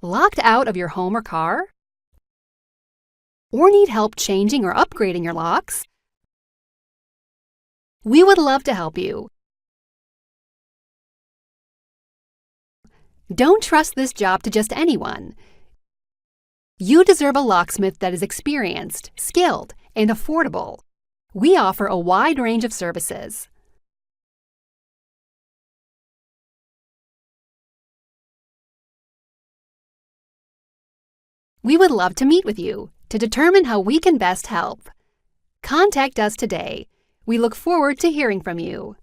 Locked out of your home or car? Or need help changing or upgrading your locks? We would love to help you. Don't trust this job to just anyone. You deserve a locksmith that is experienced, skilled, and affordable. We offer a wide range of services. We would love to meet with you to determine how we can best help. Contact us today. We look forward to hearing from you.